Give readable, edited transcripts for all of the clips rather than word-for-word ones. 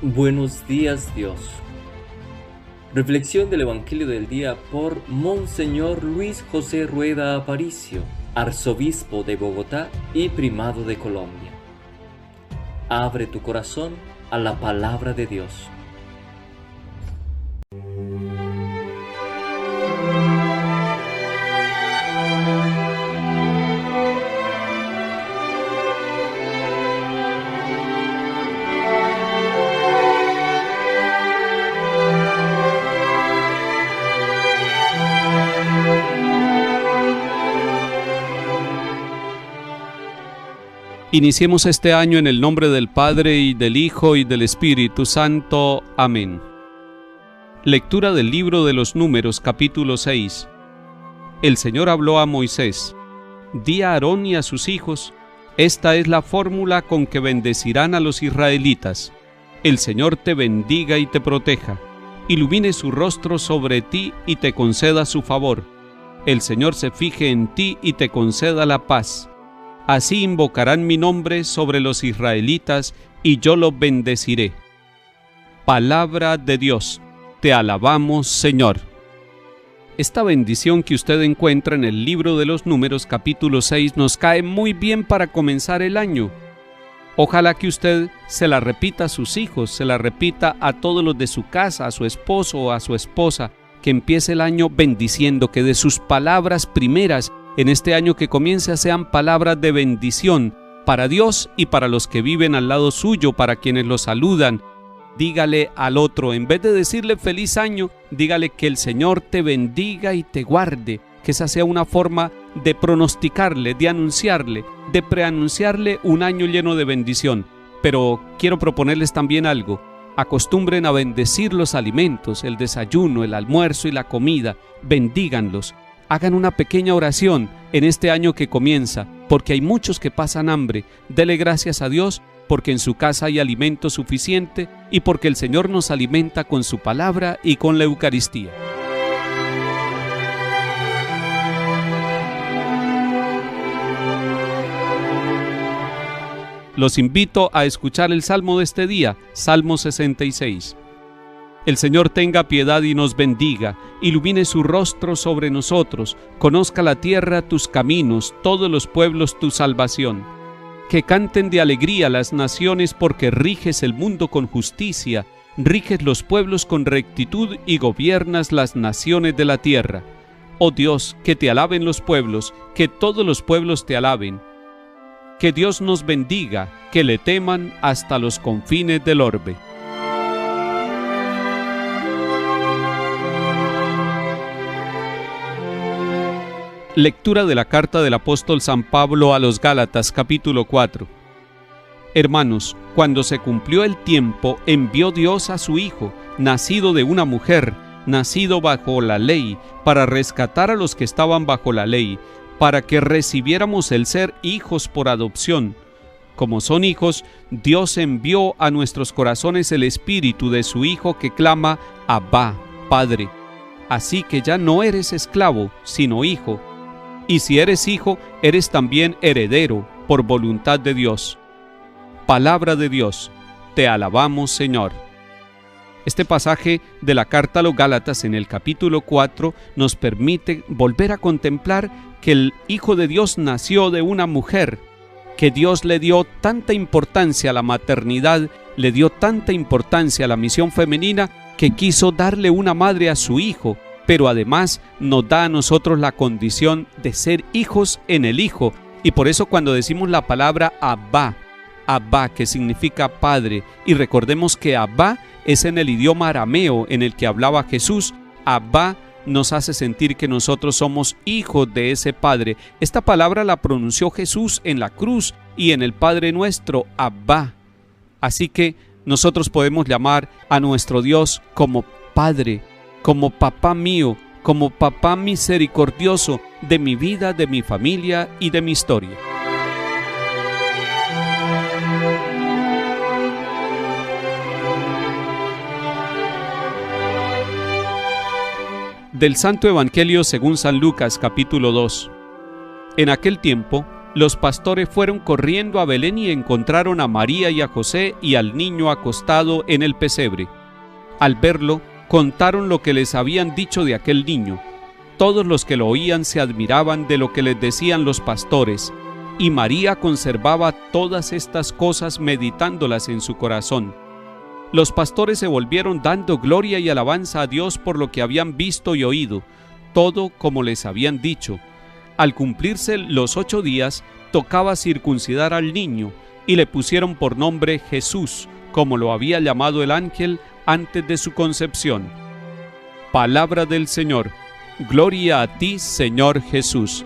Buenos días, Dios. Reflexión del Evangelio del día por Monseñor Luis José Rueda Aparicio, arzobispo de Bogotá y primado de Colombia. Abre tu corazón a la palabra de Dios. Iniciemos este año en el nombre del Padre, y del Hijo, y del Espíritu Santo. Amén. Lectura del libro de los Números, capítulo 6. El Señor habló a Moisés: Di a Aarón y a sus hijos, esta es la fórmula con que bendecirán a los israelitas. El Señor te bendiga y te proteja, ilumine su rostro sobre ti y te conceda su favor. El Señor se fije en ti y te conceda la paz. Así invocarán mi nombre sobre los israelitas, y yo los bendeciré. Palabra de Dios. Te alabamos, Señor. Esta bendición que usted encuentra en el libro de los Números, capítulo 6, nos cae muy bien para comenzar el año. Ojalá que usted se la repita a sus hijos, se la repita a todos los de su casa, a su esposo o a su esposa, que empiece el año bendiciendo, que de sus palabras primeras en este año que comienza sean palabras de bendición para Dios y para los que viven al lado suyo, para quienes lo saludan. Dígale al otro, en vez de decirle feliz año, dígale que el Señor te bendiga y te guarde, que esa sea una forma de pronosticarle, de anunciarle, de preanunciarle un año lleno de bendición. Pero quiero proponerles también algo: acostumbren a bendecir los alimentos, el desayuno, el almuerzo y la comida, bendíganlos. Hagan una pequeña oración en este año que comienza, porque hay muchos que pasan hambre. Dele gracias a Dios porque en su casa hay alimento suficiente y porque el Señor nos alimenta con su palabra y con la Eucaristía. Los invito a escuchar el salmo de este día, Salmo 66. El Señor tenga piedad y nos bendiga, ilumine su rostro sobre nosotros, conozca la tierra tus caminos, todos los pueblos tu salvación. Que canten de alegría las naciones, porque riges el mundo con justicia, riges los pueblos con rectitud y gobiernas las naciones de la tierra. Oh Dios, que te alaben los pueblos, que todos los pueblos te alaben. Que Dios nos bendiga, que le teman hasta los confines del orbe. Lectura de la carta del apóstol San Pablo a los Gálatas, capítulo 4. Hermanos, cuando se cumplió el tiempo, envió Dios a su Hijo, nacido de una mujer, nacido bajo la ley, para rescatar a los que estaban bajo la ley, para que recibiéramos el ser hijos por adopción. Como son hijos, Dios envió a nuestros corazones el espíritu de su Hijo que clama: Abba, Padre. Así que ya no eres esclavo, sino hijo. Y si eres hijo, eres también heredero por voluntad de Dios. Palabra de Dios. Te alabamos, Señor. Este pasaje de la carta a los Gálatas en el capítulo 4 nos permite volver a contemplar que el Hijo de Dios nació de una mujer, que Dios le dio tanta importancia a la maternidad, le dio tanta importancia a la misión femenina, que quiso darle una madre a su Hijo, pero además nos da a nosotros la condición de ser hijos en el Hijo. Y por eso cuando decimos la palabra Abba, Abba, que significa Padre, y recordemos que Abba es en el idioma arameo en el que hablaba Jesús, Abba nos hace sentir que nosotros somos hijos de ese Padre. Esta palabra la pronunció Jesús en la cruz y en el Padre Nuestro, Abba. Así que nosotros podemos llamar a nuestro Dios como Padre, como papá mío, como papá misericordioso de mi vida, de mi familia y de mi historia. Del Santo Evangelio según San Lucas, capítulo 2. En aquel tiempo, Los pastores fueron corriendo a Belén y encontraron a María y a José y al niño acostado en el pesebre. Al verlo, contaron lo que les habían dicho de aquel niño. Todos los que lo oían se admiraban de lo que les decían los pastores, y María conservaba todas estas cosas meditándolas en su corazón. Los pastores se volvieron dando gloria y alabanza a Dios por lo que habían visto y oído, todo como les habían dicho. Al cumplirse los 8 días, tocaba circuncidar al niño, y le pusieron por nombre Jesús, como lo había llamado el ángel antes de su concepción. Palabra del Señor. Gloria a ti, Señor Jesús.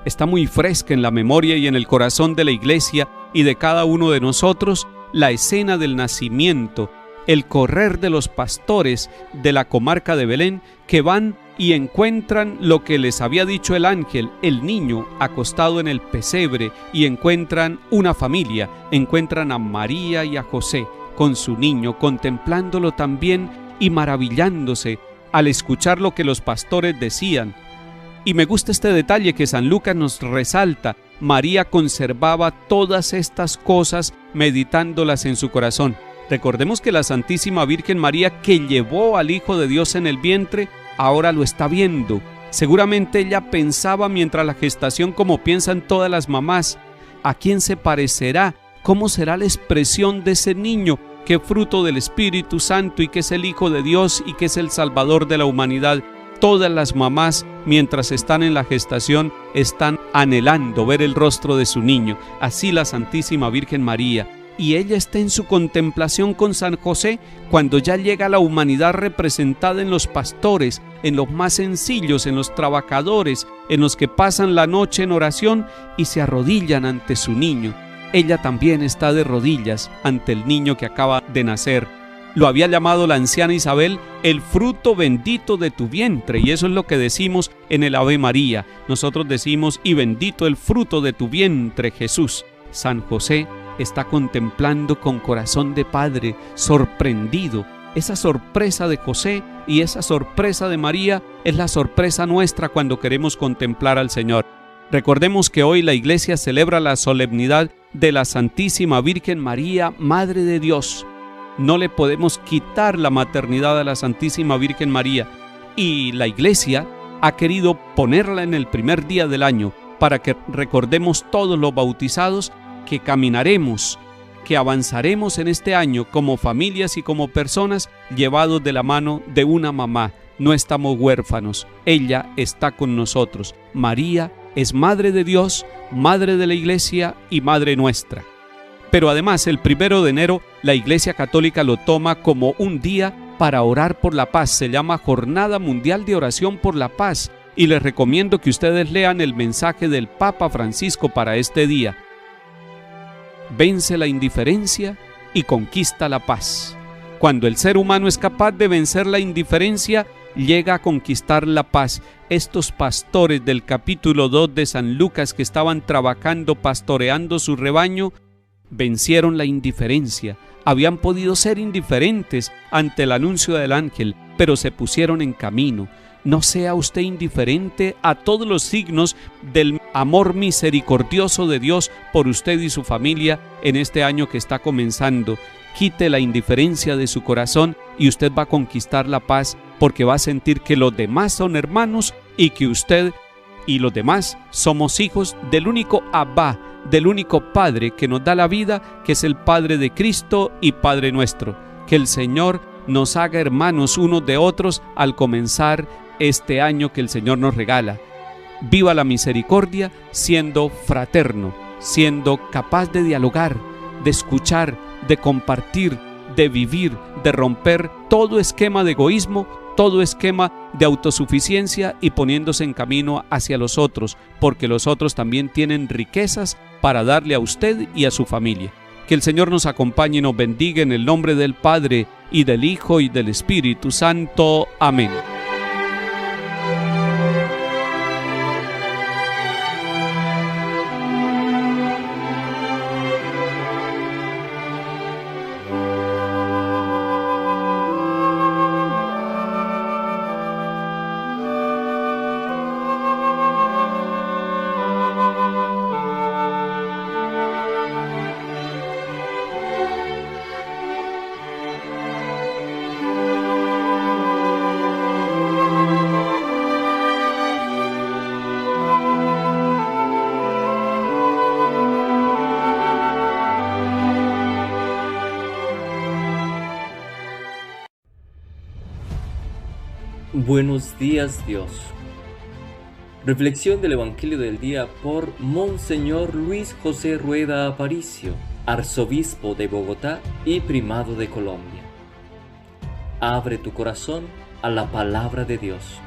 Está muy fresca en la memoria y en el corazón de la Iglesia y de cada uno de nosotros la escena del nacimiento, el correr de los pastores de la comarca de Belén que van y encuentran lo que les había dicho el ángel, el niño acostado en el pesebre, y encuentran una familia, encuentran a María y a José con su niño, contemplándolo también y maravillándose al escuchar lo que los pastores decían. Y me gusta este detalle que San Lucas nos resalta: María conservaba todas estas cosas meditándolas en su corazón. Recordemos que la Santísima Virgen María, que llevó al Hijo de Dios en el vientre, ahora lo está viendo. Seguramente ella pensaba mientras la gestación, como piensan todas las mamás: ¿a quién se parecerá? ¿Cómo será la expresión de ese niño que es fruto del Espíritu Santo y que es el Hijo de Dios y que es el Salvador de la humanidad? Todas las mamás, mientras están en la gestación, están anhelando ver el rostro de su niño. Así la Santísima Virgen María. Y ella está en su contemplación con San José cuando ya llega la humanidad representada en los pastores, en los más sencillos, en los trabajadores, en los que pasan la noche en oración y se arrodillan ante su niño. Ella también está de rodillas ante el niño que acaba de nacer. Lo había llamado la anciana Isabel el fruto bendito de tu vientre, y eso es lo que decimos en el Ave María. Nosotros decimos: y bendito el fruto de tu vientre, Jesús. San José está contemplando con corazón de padre, sorprendido. Esa sorpresa de José y esa sorpresa de María es la sorpresa nuestra cuando queremos contemplar al Señor. Recordemos que hoy la Iglesia celebra la solemnidad de la Santísima Virgen María, Madre de Dios. No le podemos quitar la maternidad a la Santísima Virgen María, y la Iglesia ha querido ponerla en el primer día del año para que recordemos todos los bautizados que caminaremos, que avanzaremos en este año como familias y como personas llevados de la mano de una mamá. No estamos huérfanos, ella está con nosotros. María es Madre de Dios, Madre de la Iglesia y Madre nuestra. Pero además, el 1 de enero, la Iglesia Católica lo toma como un día para orar por la paz. Se llama Jornada Mundial de Oración por la Paz. Y les recomiendo que ustedes lean el mensaje del Papa Francisco para este día. Vence la indiferencia y conquista la paz. Cuando el ser humano es capaz de vencer la indiferencia, llega a conquistar la paz. Estos pastores del capítulo 2 de San Lucas, que estaban trabajando, pastoreando su rebaño, vencieron la indiferencia. Habían podido ser indiferentes ante el anuncio del ángel, pero se pusieron en camino. No sea usted indiferente a todos los signos del amor misericordioso de Dios por usted y su familia en este año que está comenzando. Quite la indiferencia de su corazón y usted va a conquistar la paz, porque va a sentir que los demás son hermanos y que usted y los demás somos hijos del único Abba, del único Padre que nos da la vida, que es el Padre de Cristo y Padre nuestro. Que el Señor nos haga hermanos unos de otros al comenzar este año que el Señor nos regala. Viva la misericordia siendo fraterno, siendo capaz de dialogar, de escuchar, de compartir, de vivir, de romper todo esquema de egoísmo, todo esquema de autosuficiencia, y poniéndose en camino hacia los otros, porque los otros también tienen riquezas para darle a usted y a su familia. Que el Señor nos acompañe y nos bendiga en el nombre del Padre, y del Hijo, y del Espíritu Santo. Amén. Buenos días, Dios. Reflexión del Evangelio del día por Monseñor Luis José Rueda Aparicio, arzobispo de Bogotá y primado de Colombia. Abre tu corazón a la palabra de Dios.